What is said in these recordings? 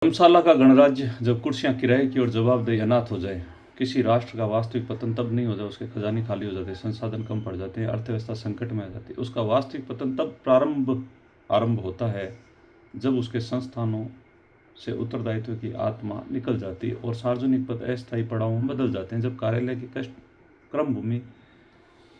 धर्मशाला का गणराज्य जब कुर्सियां किराए की और जवाबदेही अनाथ हो जाए, किसी राष्ट्र का वास्तविक पतन तब नहीं हो जाए उसके खजाने खाली हो जाते हैं, संसाधन कम पड़ जाते हैं, अर्थव्यवस्था संकट में आ जाती है। उसका वास्तविक पतन तब आरंभ होता है जब उसके संस्थानों से उत्तरदायित्व की आत्मा निकल जाती है और सार्वजनिक पद अस्थायी पड़ावों में बदल जाते हैं। जब कार्यालय की कष्ट क्रम भूमि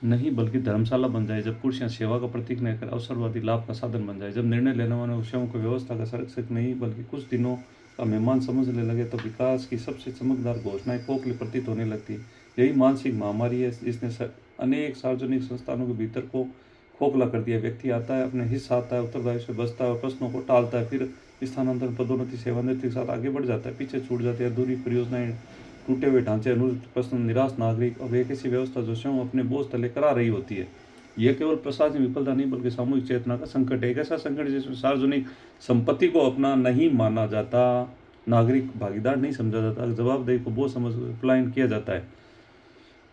नहीं बल्कि धर्मशाला बन जाए, जब कुर्सियां सेवा का प्रतीक नहीं कर अवसरवादी लाभ का साधन बन जाए, जब निर्णय लेने वाले विषयों को व्यवस्था का संरक्षक नहीं बल्कि कुछ दिनों का मेहमान समझने लगे, तो विकास की सबसे चमकदार घोषणाएं खोखली प्रतीत होने लगती। यही मानसिक महामारी है जिसने अनेक सार्वजनिक संस्थानों के भीतर को खोखला कर दिया। व्यक्ति आता है, अपने हिस्सा आता है, उत्तरदायित्व से बचता है और प्रश्नों को टालता है, फिर स्थानांतरण, पदोन्नति, सेवानिवृत्ति के साथ आगे बढ़ जाता है, पीछे छूट जाती है। अधूरी परियोजनाएं, टूटे हुए ढांचे, अनुचित प्रश्न, निराश नागरिक और एक ऐसी व्यवस्था जो स्वयं अपने बोझ तले करा रही होती है। यह केवल प्रशासनिक विफलता नहीं बल्कि सामूहिक चेतना का संकट है। एक ऐसा संकट जिसमें सार्वजनिक संपत्ति को अपना नहीं माना जाता, नागरिक भागीदार नहीं समझा जाता, जवाबदेही को बोझ समझ पलायन किया जाता है।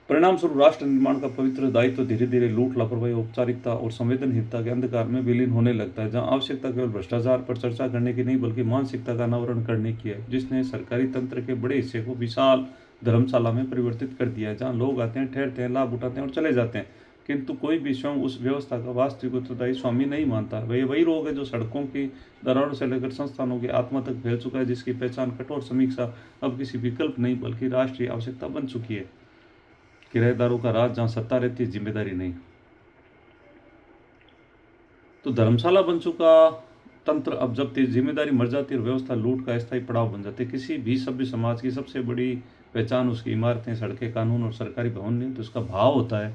परिणाम स्वरूप राष्ट्र निर्माण का पवित्र दायित्व धीरे धीरे लूट, लापरवाही, औपचारिकता और संवेदनहीनता के अंधकार में विलीन होने लगता है। जहां आवश्यकता केवल भ्रष्टाचार पर चर्चा करने की नहीं बल्कि मानसिकता का अनावरण करने की है, जिसने सरकारी तंत्र के बड़े हिस्से को विशाल धर्मशाला में परिवर्तित कर दिया है, जहाँ लोग आते हैं, ठहरते हैं, लाभ उठाते हैं और चले जाते हैं, किंतु कोई भी स्वयं उस व्यवस्था का वास्तविक उत्तरदायी स्वामी नहीं मानता। वही रोग है जो सड़कों की दरारों से लेकर संस्थानों की आत्मा तक फैल चुका है, जिसकी पहचान कठोर समीक्षा अब किसी विकल्प नहीं बल्कि राष्ट्रीय आवश्यकता बन चुकी है। किराएदारों का राज जहां सत्ता रहती है, जिम्मेदारी नहीं। तो धर्मशाला बन चुका तंत्र अब जब जिम्मेदारी मर जाती है और व्यवस्था लूट का अस्थायी पड़ाव बन जाती है। किसी भी सभ्य समाज की सबसे बड़ी पहचान उसकी इमारतें, सड़कें, कानून और सरकारी भवन नहीं तो उसका भाव होता है,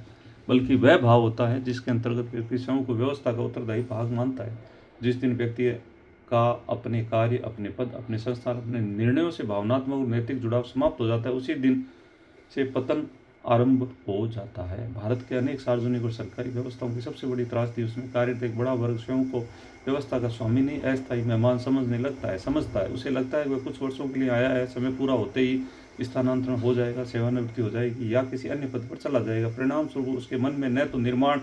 बल्कि वह भाव होता है जिसके अंतर्गत व्यक्ति स्वयं को व्यवस्था का उत्तरदायी भाग मानता है। जिस दिन व्यक्ति का अपने कार्य, अपने पद, अपने संस्थान, अपने निर्णयों से भावनात्मक और नैतिक जुड़ाव समाप्त हो जाता है, उसी दिन से पतन आरंभ हो जाता है। भारत के अनेक सार्वजनिक और सरकारी व्यवस्थाओं की सबसे बड़ी त्रासदी उसमें कार्यरत एक बड़ा वर्ग स्वयं को व्यवस्था का स्वामी नहीं, अस्थायी मेहमान समझने समझता है। उसे लगता है वह कुछ वर्षों के लिए आया है, समय पूरा होते ही स्थानांतरण हो जाएगा, सेवानिवृत्ति हो जाएगी या किसी अन्य पद पर चला जाएगा। परिणाम स्वरूप उसके मन में न तो निर्माण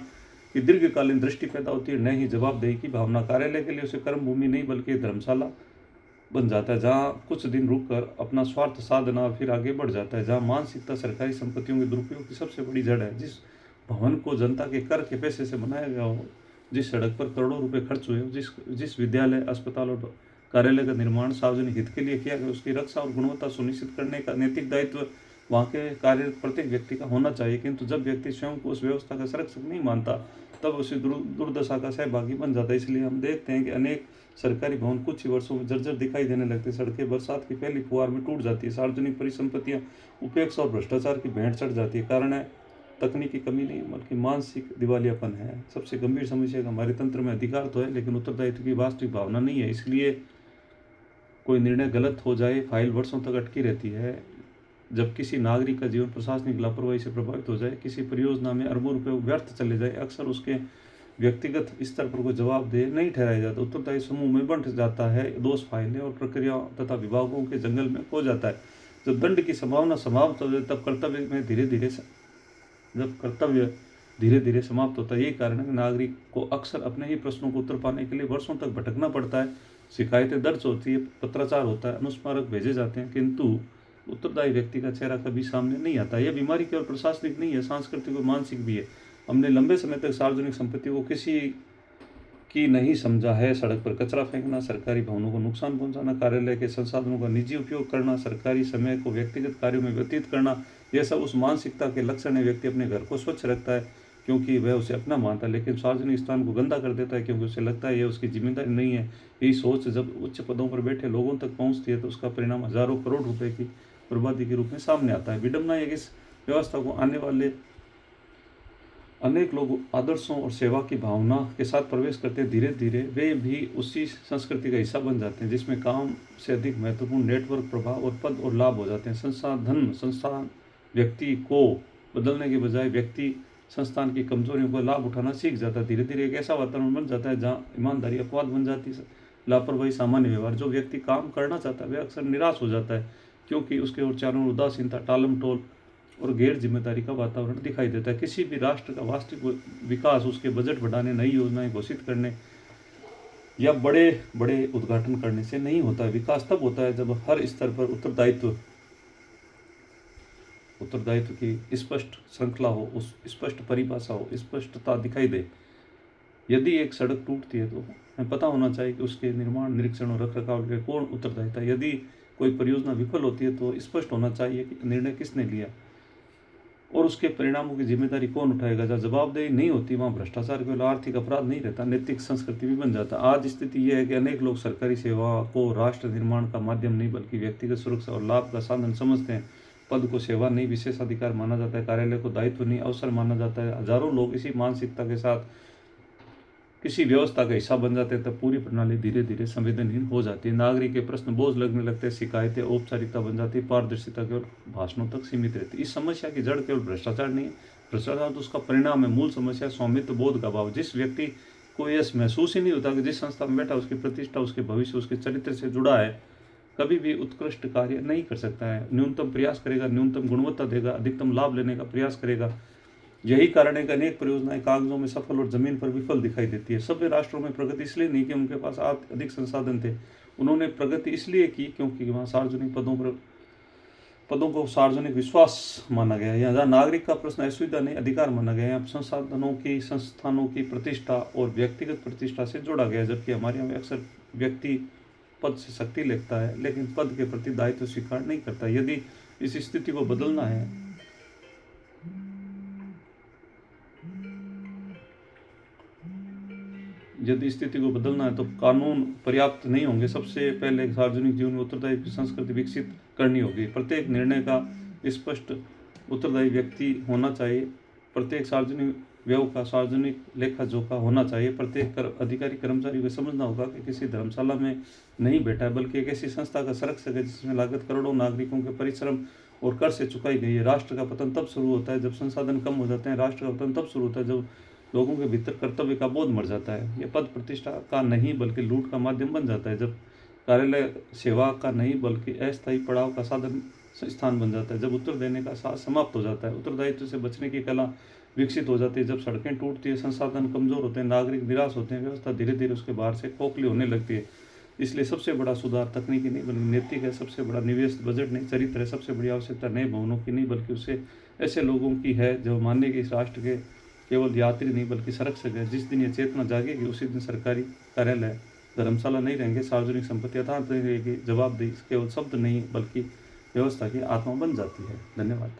की दीर्घकालीन दृष्टि पैदा होती है, न ही जवाबदेही की भावना। कार्यालय के लिए उसे कर्मभूमि नहीं बल्कि धर्मशाला बन जाता है, जहाँ कुछ दिन रुककर अपना स्वार्थ साधना और फिर आगे बढ़ जाता है। जहाँ मानसिकता सरकारी संपत्तियों के दुरुपयोग की सबसे बड़ी जड़ है। जिस भवन को जनता के कर के पैसे से बनाया गया हो, जिस सड़क पर करोड़ों रुपए खर्च हुए हो, जिस विद्यालय, अस्पताल और कार्यालय का निर्माण सार्वजनिक हित के लिए किया गया, उसकी रक्षा और गुणवत्ता सुनिश्चित करने का नैतिक दायित्व वहाँ के कार्यरत प्रत्येक व्यक्ति का होना चाहिए। किंतु जब व्यक्ति स्वयं को उस व्यवस्था का संरक्षक नहीं मानता, तब उसी दुर्दशा का सहभागी बन जाता है। इसलिए हम देखते हैं कि अनेक सरकारी भवन कुछ ही वर्षों में जर्जर दिखाई देने लगते हैं। सड़कें बरसात की पहली फुहार में टूट जाती है, सार्वजनिक परिसंपत्तियां उपेक्षा और भ्रष्टाचार की भेंट चढ़ जाती है। कारण है तकनीकी कमी नहीं बल्कि मानसिक दिवालियापन है। सबसे गंभीर समस्या है हमारे तंत्र में अधिकार तो है लेकिन उत्तरदायित्व की वास्तविक भावना नहीं है। इसलिए कोई निर्णय गलत हो जाए, फाइल वर्षों तक अटकी रहती है। जब किसी नागरिक का जीवन प्रशासनिक लापरवाही से प्रभावित हो जाए, किसी परियोजना में अरबों रुपए व्यर्थ चले जाए, अक्सर उसके व्यक्तिगत स्तर पर कोई जवाबदेह नहीं ठहराया जाता, उत्तरदायी समूह में बंट जाता है, दोष फाइलें और प्रक्रिया तथा विभागों के जंगल में खो जाता है। जब दंड की संभावना समाप्त हो जाए तब कर्तव्य धीरे धीरे समाप्त होता है। यही कारण है कि नागरिक को अक्सर अपने ही प्रश्नों को उत्तर पाने के लिए वर्षों तक भटकना पड़ता है। शिकायतें दर्ज होती है, पत्राचार होता है, अनुस्मारक भेजे जाते हैं, किंतु उत्तरदायी व्यक्ति का चेहरा कभी सामने नहीं आता। यह बीमारी केवल प्रशासनिक नहीं है, सांस्कृतिक और मानसिक भी है। हमने लंबे समय तक सार्वजनिक संपत्ति को किसी की नहीं समझा है। सड़क पर कचरा फेंकना, सरकारी भवनों को नुकसान पहुंचाना, कार्यालय के संसाधनों का निजी उपयोग करना, सरकारी समय को व्यक्तिगत कार्यों में व्यतीत करना, यह सब उस मानसिकता के लक्षण है। व्यक्ति अपने घर को स्वच्छ रखता है क्योंकि वह उसे अपना मानता है, लेकिन सार्वजनिक स्थान को गंदा कर देता है क्योंकि उसे लगता है यह उसकी जिम्मेदारी नहीं है। यही सोच जब उच्च पदों पर बैठे लोगों तक पहुंचती है तो उसका परिणाम हजारों करोड़ रुपए की बर्बादी के रूप में सामने आता है। विडंबना है कि इस व्यवस्था को आने वाले अनेक लोग आदर्शों और सेवा की भावना के साथ प्रवेश करते हैं। धीरे धीरे वे भी उसी संस्कृति का हिस्सा बन जाते हैं जिसमें काम से अधिक महत्वपूर्ण नेटवर्क, प्रभाव और पद और लाभ हो जाते हैं। संस्थान व्यक्ति को बदलने के बजाय व्यक्ति संस्थान की कमजोरियों का लाभ उठाना सीख जाता है। धीरे धीरे एक ऐसा वातावरण बन जाता है जहाँ ईमानदारी अपवाद बन जाती है, लापरवाही सामान्य व्यवहार। जो व्यक्ति काम करना चाहता है वह अक्सर निराश हो जाता है क्योंकि उसके और चारों उदासीनता, टालम टोल और गैर जिम्मेदारी का वातावरण दिखाई देता है। किसी भी राष्ट्र का वास्तविक विकास उसके बजट बढ़ाने, नई योजनाएं घोषित करने या बड़े बड़े उद्घाटन करने से नहीं होता है। विकास तब होता है जब हर स्तर पर उत्तरदायित्व की स्पष्ट श्रृंखला हो, उस स्पष्ट परिभाषा हो, स्पष्टता दिखाई दे। यदि एक सड़क टूटती है तो हमें पता होना चाहिए कि उसके निर्माण, निरीक्षण और रखरखाव के कौन उत्तरदायिता है। यदि कोई परियोजना विफल होती है तो स्पष्ट होना चाहिए कि निर्णय किसने लिया और उसके परिणामों की जिम्मेदारी कौन उठाएगा। जहाँ जवाबदेही नहीं होती वहाँ भ्रष्टाचार केवल आर्थिक अपराध नहीं रहता, नैतिक संस्कृति भी बन जाता। आज स्थिति यह है कि अनेक लोग सरकारी सेवा को राष्ट्र निर्माण का माध्यम नहीं बल्कि व्यक्तिगत सुरक्षा और लाभ का साधन समझते हैं। पद को सेवा नहीं, विशेषाधिकार माना जाता है। कार्यालय को दायित्व नहीं, अवसर माना जाता है। हजारों लोग इसी मानसिकता के साथ किसी व्यवस्था का हिस्सा बन जाते हैं तब पूरी प्रणाली धीरे धीरे संवेदनहीन हो जाती है। नागरिक के प्रश्न बोझ लगने लगते हैं, शिकायतें औपचारिकता बन जाती है, पारदर्शिता केवल भाषणों तक सीमित रहती है। इस समस्या की जड़ केवल भ्रष्टाचार नहीं है, भ्रष्टाचार तो उसका परिणाम है। मूल समस्या स्वामित्व बोध का अभाव। जिस व्यक्ति को यह महसूस ही नहीं होता कि जिस संस्था में बैठा उसकी प्रतिष्ठा, उसके भविष्य, उसके चरित्र से जुड़ा है, कभी भी उत्कृष्ट कार्य नहीं कर सकता है। न्यूनतम प्रयास करेगा, न्यूनतम गुणवत्ता देगा, अधिकतम लाभ लेने का प्रयास करेगा। यही कारण है कि अनेक परियोजनाएं कागजों में सफल और जमीन पर विफल दिखाई देती है। सभ्य राष्ट्रों में प्रगति इसलिए नहीं कि उनके पास अधिक संसाधन थे, उन्होंने प्रगति इसलिए की क्योंकि वहाँ सार्वजनिक पदों को सार्वजनिक विश्वास माना गया। यहाँ नागरिक का प्रश्न असुविधा नहीं, अधिकार माना गया। यहाँ संस्थानों की प्रतिष्ठा और व्यक्तिगत प्रतिष्ठा से जोड़ा गया। जबकि हमारे यहाँ अक्सर व्यक्ति पद से शक्ति लेता है लेकिन पद के प्रति दायित्व स्वीकार नहीं करता। यदि इस स्थिति को बदलना है तो कानून पर्याप्त नहीं होंगे। सबसे पहले सार्वजनिक जीवन में उत्तरदायी की संस्कृति विकसित करनी होगी। प्रत्येक निर्णय का स्पष्ट उत्तरदायी व्यक्ति होना चाहिए। प्रत्येक सार्वजनिक व्यय का सार्वजनिक लेखा जोखा होना चाहिए। प्रत्येक अधिकारी कर्मचारी को समझना होगा कि किसी धर्मशाला में नहीं बैठा है बल्कि एक ऐसी संस्था का संरक्षक है जिसमें लागत करोड़ों नागरिकों के परिश्रम और कर से चुकाई गई है। राष्ट्र का पतन तब शुरू होता है जब संसाधन कम हो जाते हैं। राष्ट्र का पतन तब शुरू होता है जब लोगों के भीतर कर्तव्य का बोध मर जाता है। यह पद प्रतिष्ठा का नहीं बल्कि लूट का माध्यम बन जाता है। जब कार्यालय सेवा का नहीं बल्कि अस्थायी पड़ाव का साधन स्थान बन जाता है। जब उत्तर देने का साहस समाप्त हो जाता है, उत्तरदायित्व से बचने की कला विकसित हो जाती है। जब सड़कें टूटती है, संसाधन कमजोर होते हैं, नागरिक निराश होते हैं, व्यवस्था धीरे धीरे उसके बाहर से खोखली होने लगती है। इसलिए सबसे बड़ा सुधार तकनीकी नहीं बल्कि नैतिक है। सबसे बड़ा निवेश बजट नहीं, चरित्र है। सबसे बड़ी आवश्यकता नए भवनों की नहीं बल्कि उससे ऐसे लोगों की है जो मानने के इस राष्ट्र के केवल यात्री नहीं बल्कि संरक्षक है। जिस दिन ये चेतना जागेगी उसी दिन सरकारी कार्यालय धर्मशाला नहीं रहेंगे, सार्वजनिक संपत्ति यथार्थ नहीं रहेगी। जवाबदेही केवल शब्द नहीं बल्कि व्यवस्था की आत्मा बन जाती है। धन्यवाद।